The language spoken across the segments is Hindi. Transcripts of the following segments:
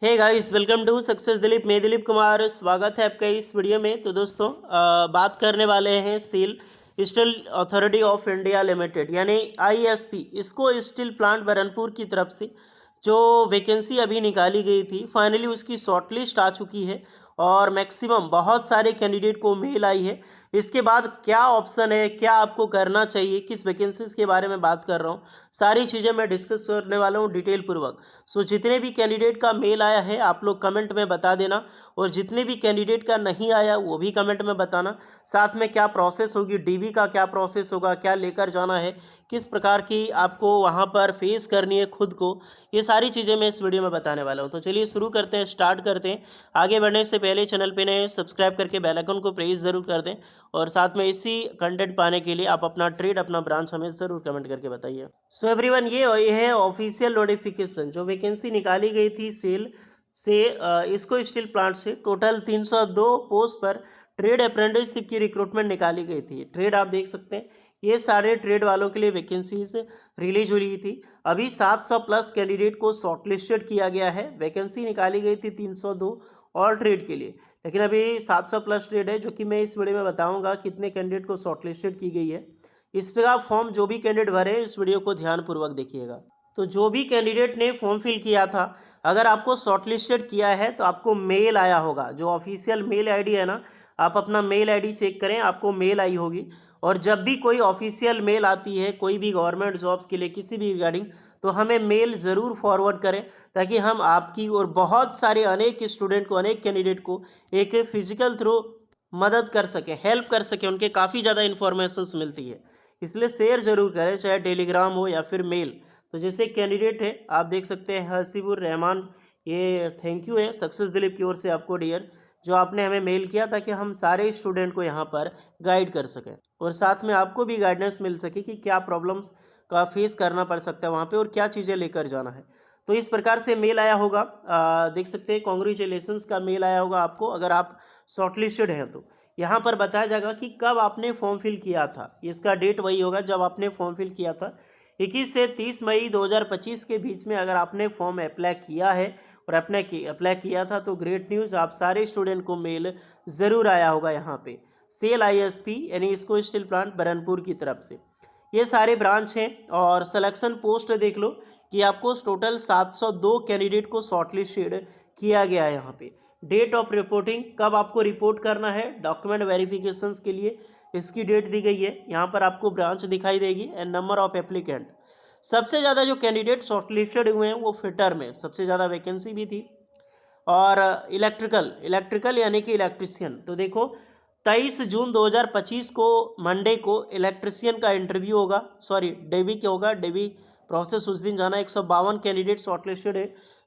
Hey guys, welcome to success Dilip. मैं दिलीप कुमार, स्वागत है आपका इस वीडियो में। तो दोस्तों बात करने वाले हैं steel steel authority of India limited यानी आईएसपी। इसको स्टील प्लांट बरनपुर की तरफ से जो वैकेंसी अभी निकाली गई थी, फाइनली उसकी शॉर्टलिस्ट आ चुकी है और मैक्सिमम बहुत सारे कैंडिडेट को मेल आई है। इसके बाद क्या ऑप्शन है, क्या आपको करना चाहिए, किस वैकेंसीज के बारे में बात कर रहा हूँ, सारी चीज़ें मैं डिस्कस करने वाला हूँ डिटेल पूर्वक। सो जितने भी कैंडिडेट का मेल आया है आप लोग कमेंट में बता देना, और जितने भी कैंडिडेट का नहीं आया वो भी कमेंट में बताना। साथ में क्या प्रोसेस होगी, डीवी का क्या प्रोसेस होगा, क्या लेकर जाना है, किस प्रकार की आपको वहाँ पर फेस करनी है खुद को, ये सारी चीज़ें मैं इस वीडियो में बताने वाला हूँ। तो चलिए शुरू करते हैं, स्टार्ट करते हैं। आगे बढ़ने से पहले चैनल पे नए सब्सक्राइब करके बेल आइकन को प्रेस ज़रूर कर दें, और साथ में इसी कंटेंट पाने के लिए आप अपना ट्रेड, अपना ब्रांच हमें ज़रूर कमेंट करके बताइए। सो एवरीवन, ये है ऑफिशियल नोटिफिकेशन जो वैकेंसी निकाली गई थी सेल से इसको स्टील प्लांट से। टोटल 302 पोस्ट पर ट्रेड अप्रेंटिसशिप की रिक्रूटमेंट निकाली गई थी। ट्रेड आप देख सकते हैं, ये सारे ट्रेड वालों के लिए वैकेंसीज रिलीज हुई थी। अभी 700 प्लस कैंडिडेट को शॉर्टलिस्टेड किया गया है। वैकेंसी निकाली गई थी 302 और ट्रेड के लिए, लेकिन अभी 700 प्लस ट्रेड है, जो कि मैं इस वीडियो में बताऊंगा कितने कैंडिडेट को शॉर्टलिस्टेड की गई है। इस पर आप फॉर्म जो भी कैंडिडेट भरे इस वीडियो को ध्यानपूर्वक देखिएगा। तो जो भी कैंडिडेट ने फॉर्म फिल किया था, अगर आपको शॉर्टलिस्टेड किया है तो आपको मेल आया होगा। जो ऑफिशियल मेल आईडी है ना, आप अपना मेल आईडी चेक करें, आपको मेल आई होगी। और जब भी कोई ऑफिशियल मेल आती है कोई भी गवर्नमेंट जॉब्स के लिए किसी भी रिगार्डिंग, तो हमें मेल ज़रूर फॉरवर्ड करें, ताकि हम आपकी और बहुत सारे अनेक स्टूडेंट को, अनेक कैंडिडेट को एक फिजिकल थ्रू मदद कर सकें, हेल्प कर सकें। उनके काफ़ी ज़्यादा इन्फॉर्मेशन मिलती है, इसलिए शेयर जरूर करें, चाहे टेलीग्राम हो या फिर मेल। तो जैसे कैंडिडेट है आप देख सकते हैं, हसीबुर रहमान, ये थैंक यू है सक्सेस दिलीप की ओर से आपको डियर, जो आपने हमें मेल किया ताकि हम सारे स्टूडेंट को यहाँ पर गाइड कर सकें, और साथ में आपको भी गाइडेंस मिल सके कि क्या प्रॉब्लम्स का फेस करना पड़ सकता है वहाँ पे और क्या चीज़ें लेकर जाना है। तो इस प्रकार से मेल आया होगा, देख सकते हैं, कॉन्ग्रेचुलेशंस का मेल आया होगा आपको अगर आप शॉर्टलिस्टेड हैं। तो यहाँ पर बताया जाएगा कि कब आपने फॉर्म फिल किया था। इसका डेट वही होगा जब आपने फॉर्म फिल किया था, 21 से 30 मई 2025 के बीच में। अगर आपने फॉर्म अप्लाई किया है और अप्लाई किया था तो ग्रेट न्यूज़, आप सारे स्टूडेंट को मेल ज़रूर आया होगा यहाँ पे सेल आईएसपी यानी इसको स्टील प्लांट बरनपुर की तरफ से। ये सारे ब्रांच हैं, और सिलेक्शन पोस्ट देख लो कि आपको टोटल 702 कैंडिडेट को शॉर्टलिस्टेड किया गया है। यहाँ पे डेट ऑफ रिपोर्टिंग, कब आपको रिपोर्ट करना है डॉक्यूमेंट वेरिफिकेशंस के लिए, इसकी डेट दी गई है। यहाँ पर आपको ब्रांच दिखाई देगी एंड नंबर ऑफ एप्लीकेंट। सबसे ज़्यादा जो कैंडिडेट शॉर्टलिस्टेड हुए हैं वो फिटर में सबसे ज़्यादा वैकेंसी भी थी, और इलेक्ट्रिकल यानी कि इलेक्ट्रिशियन। तो देखो 23 जून 2025 को मंडे को इलेक्ट्रिशियन का इंटरव्यू होगा, सॉरी डेवी क्या होगा, डेवी प्रोसेस उस दिन जाना। 152 कैंडिडेट शॉर्टलिस्टेड है।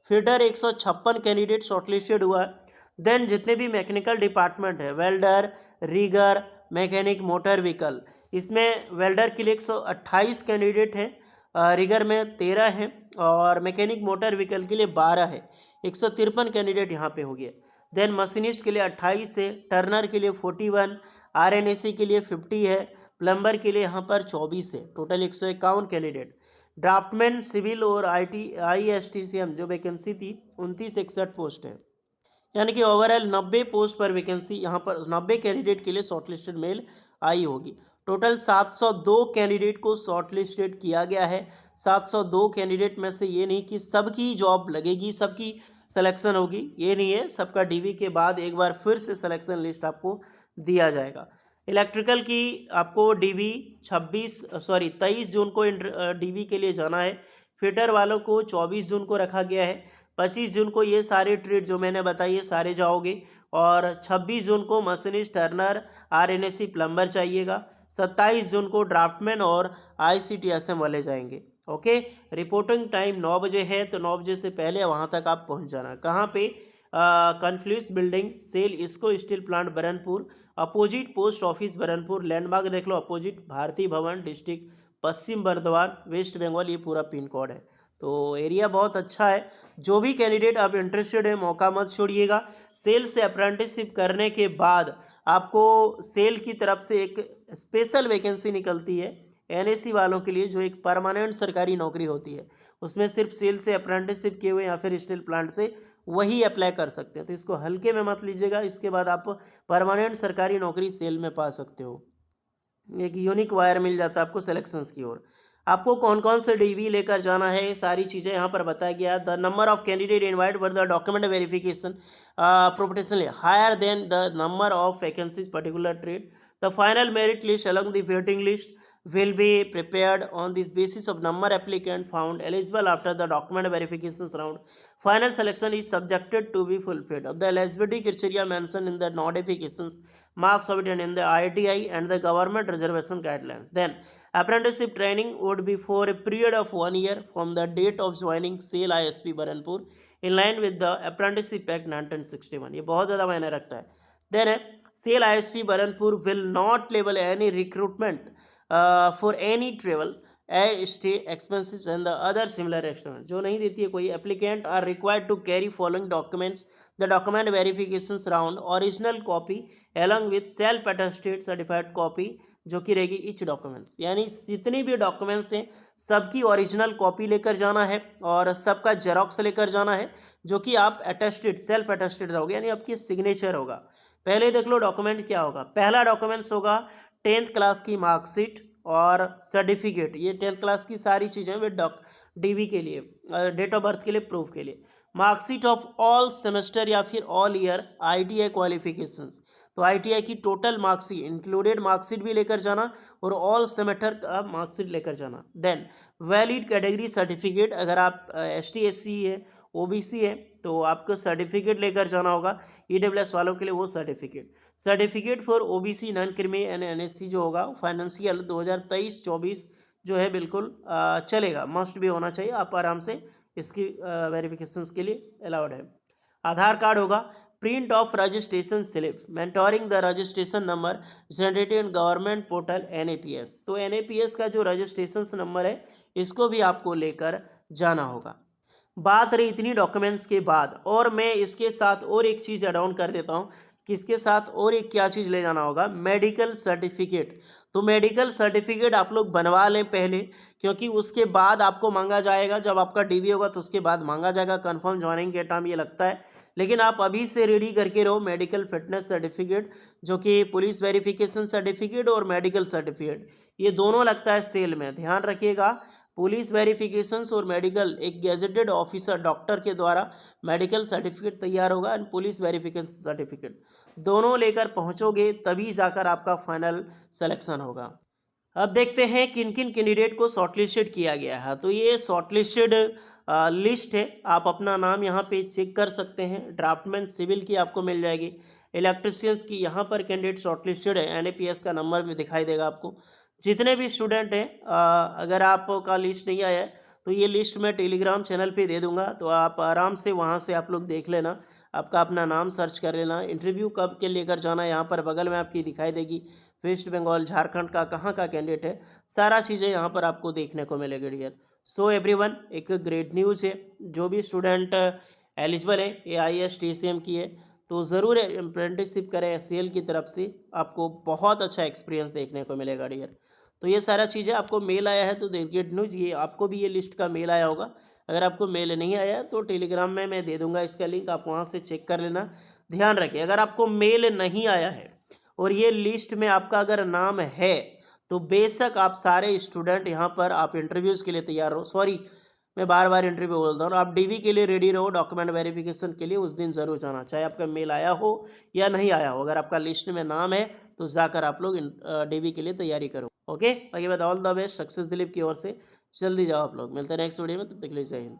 फिटर 156 कैंडिडेट शॉर्टलिस्टेड हुआ है। देन जितने भी मैकेनिकल डिपार्टमेंट है, welder, rigger, mechanic, motor vehicle, इसमें वेल्डर के लिए 128 कैंडिडेट हैं, रीगर में 13 हैं, और मैकेनिक मोटर व्हीकल के लिए 12 है। 153 कैंडिडेट यहाँ पे हो गए। देन मशीनिस्ट के लिए 28 है, टर्नर के लिए 41, आरएनएसी के लिए 50 है, प्लम्बर के लिए यहाँ पर 24 है। Total 151 candidate. ड्राफ्टमैन, सिविल और ISTCM जो वैकेंसी थी 2961 पोस्ट है, यानी कि ओवरऑल 90 पोस्ट पर वैकेंसी, यहाँ पर 90 कैंडिडेट के लिए शॉर्टलिस्टेड मेल आई होगी। टोटल 702 कैंडिडेट को शॉर्टलिस्टेड किया गया है। 702 कैंडिडेट में से ये नहीं कि सबकी जॉब लगेगी, सबकी सिलेक्शन होगी, ये नहीं है। सबका डीवी के बाद एक बार फिर से सिलेक्शन लिस्ट आपको दिया जाएगा। इलेक्ट्रिकल की आपको डीवी 23 जून को डीवी के लिए जाना है। फिटर वालों को 24 जून को रखा गया है। 25 जून को ये सारे ट्रेड जो मैंने बताई है सारे जाओगे, और 26 जून को मशीनिस्ट, टर्नर, आरएनएसी, प्लम्बर चाहिएगा। 27 जून को ड्राफ्टमैन और ICTSM वाले जाएंगे। ओके, रिपोर्टिंग टाइम 9 बजे है, तो 9 बजे से पहले वहाँ तक आप पहुँच जाना। कहाँ पे? कन्फ्लूस बिल्डिंग, सेल इसको steel plant Burnpur, opposite post office Burnpur. Landmark देख लो, अपोजिट भारतीय भवन, डिस्ट्रिक्ट पश्चिम बर्धमान, वेस्ट बंगाल, ये पूरा पिन कोड है। तो एरिया बहुत अच्छा है। जो भी कैंडिडेट आप इंटरेस्टेड है, मौका मत छोड़िएगा। सेल से अप्रेंटिसशिप करने के बाद आपको सेल की तरफ से एक स्पेशल वैकेंसी निकलती है NAC वालों के लिए, जो एक परमानेंट सरकारी नौकरी होती है। उसमें सिर्फ सेल से अप्रेंटिसशिप किए हुए या फिर स्टील प्लांट से वही अप्लाई कर सकते हैं। तो इसको हल्के में मत लीजिएगा, इसके बाद आप परमानेंट सरकारी नौकरी सेल में पा सकते हो। एक यूनिक वायर मिल जाता है आपको सिलेक्शंस की ओर। आपको कौन कौन से डीवी लेकर जाना है, ये सारी चीज़ें यहाँ पर बताया गया। The number of candidate invite for the document verification proportionally higher than the number of vacancies particular trade. The final merit list along the waiting list will be prepared on this basis of number applicant found eligible after the document verifications round. Final selection is subjected to be fulfilled of the eligibility criteria mentioned in the notifications, marks obtained in the ITI and the government reservation guidelines. Then apprenticeship training would be for a period of 1 year from the date of joining SAIL ISP Baranpur in line with the Apprenticeship Act 1961. ये बहुत ज़्यादा मायने रखता है। Then SAIL ISP Baranpur will not label any recruitment for any travel stay expenses and the other similar expenses। जो नहीं देती है कोई। applicant are required to carry following documents the document verifications round original copy along with self attested certified copy जो कि रहेगी each documents, यानी जितनी भी डॉक्यूमेंट्स हैं सबकी ओरिजिनल कॉपी लेकर जाना है और सबका जेरोक्स लेकर जाना है, जो कि आप अटेस्टेड सेल्फ अटेस्टेड रहोगे, यानी आपकी सिग्नेचर होगा। पहले देख लो डॉक्यूमेंट क्या होगा। पहला डॉक्यूमेंट्स होगा 10th क्लास की मार्कशीट और सर्टिफिकेट। ये 10th क्लास की सारी चीज़ें विद डीवी के लिए, डेट ऑफ बर्थ के लिए, प्रूफ के लिए। मार्कशीट ऑफ ऑल सेमेस्टर या फिर ऑल ईयर ITI क्वालिफिकेशंस, तो ITI की टोटल मार्कशीट इंक्लूडेड मार्कशीट भी लेकर जाना और ऑल सेमेस्टर का मार्कशीट लेकर जाना। देन वैलिड कैटेगरी सर्टिफिकेट, अगर आप ST SC है, OBC है, तो आपको सर्टिफिकेट लेकर जाना होगा। EWS वालों के लिए वो certificate for OBC non creamy and NSC जो होगा फाइनेंशियल 2023-24 जो है बिल्कुल चलेगा, मस्ट भी होना चाहिए। आप आराम से इसकी वेरिफिकेशंस के लिए अलाउड है। आधार कार्ड होगा। Print of registration slip mentoring the registration number generated in government portal NAPS, तो NAPS का जो रजिस्ट्रेशन नंबर है इसको भी आपको लेकर जाना होगा। बात रही इतनी डॉक्यूमेंट्स के बाद, और मैं इसके साथ और एक चीज़ ऐड ऑन कर देता हूँ कि इसके साथ और एक क्या चीज़ ले जाना होगा, मेडिकल सर्टिफिकेट। तो मेडिकल सर्टिफिकेट आप लोग बनवा लें पहले, क्योंकि उसके बाद आपको मांगा जाएगा। जब आपका DV होगा तो उसके बाद मांगा जाएगा कंफर्म ज्वाइनिंग के टाइम, ये लगता है। लेकिन आप अभी से रेडी करके रहो मेडिकल फिटनेस सर्टिफिकेट, जो कि पुलिस वेरिफिकेशन सर्टिफिकेट और मेडिकल सर्टिफिकेट, ये दोनों लगता है सेल में। ध्यान रखिएगा, पुलिस वेरिफिकेशंस और मेडिकल एक गेजेटेड ऑफिसर डॉक्टर के द्वारा मेडिकल सर्टिफिकेट तैयार होगा एंड पुलिस वेरिफिकेशन सर्टिफिकेट दोनों लेकर पहुंचोगे तभी जाकर आपका फाइनल सिलेक्शन होगा। अब देखते हैं किन किन कैंडिडेट को शॉर्टलिस्टेड किया गया है। तो ये शॉर्टलिस्टेड लिस्ट है, आप अपना नाम यहाँ पे चेक कर सकते हैं। ड्राफ्टमैन सिविल की आपको मिल जाएगी, इलेक्ट्रिशियंस की यहाँ पर कैंडिडेट शॉर्टलिस्टेड है, NAPS का नंबर भी दिखाई देगा आपको। जितने भी स्टूडेंट हैं, अगर आपका लिस्ट नहीं आया है तो ये लिस्ट मैं टेलीग्राम चैनल पे दे दूंगा, तो आप आराम से वहाँ से आप लोग देख लेना, आपका अपना नाम सर्च कर लेना। इंटरव्यू कब के लेकर जाना है यहाँ पर बगल में आपकी दिखाई देगी, वेस्ट बंगाल झारखंड का कहाँ का कैंडिडेट है, सारा चीज़ें यहाँ पर आपको देखने को मिलेगी डियर। सो एवरीवन, एक ग्रेट न्यूज़ है, जो भी स्टूडेंट एलिजिबल है AIS TCM की है तो ज़रूर अप्रेंटिसशिप करें SCL की तरफ से, आपको बहुत अच्छा एक्सपीरियंस देखने को मिलेगा डियर। तो ये सारा चीज़ें आपको मेल आया है तो गुड न्यूज़, ये आपको भी ये लिस्ट का मेल आया होगा। अगर आपको मेल नहीं आया है तो टेलीग्राम में मैं दे दूंगा इसका लिंक, आप वहाँ से चेक कर लेना। ध्यान रखिए, अगर आपको मेल नहीं आया है और ये लिस्ट में आपका अगर नाम है तो बेशक आप सारे स्टूडेंट यहाँ पर आप इंटरव्यूज़ के लिए तैयार रहो। सॉरी, मैं बार बार इंटरव्यू बोलता हूँ, आप DV के लिए रेडी रहो, डॉक्यूमेंट वेरिफिकेशन के लिए उस दिन ज़रूर जाना, चाहे आपका मेल आया हो या नहीं आया हो। अगर आपका लिस्ट में नाम है तो जाकर आप लोग DV के लिए तैयारी करो। ओके, बाकी बात all the best, success Dilip की ओर से। जल्दी जाओ आप लोग, मिलते हैं नेक्स्ट वीडियो में, तब तक के लिए जय हिंद।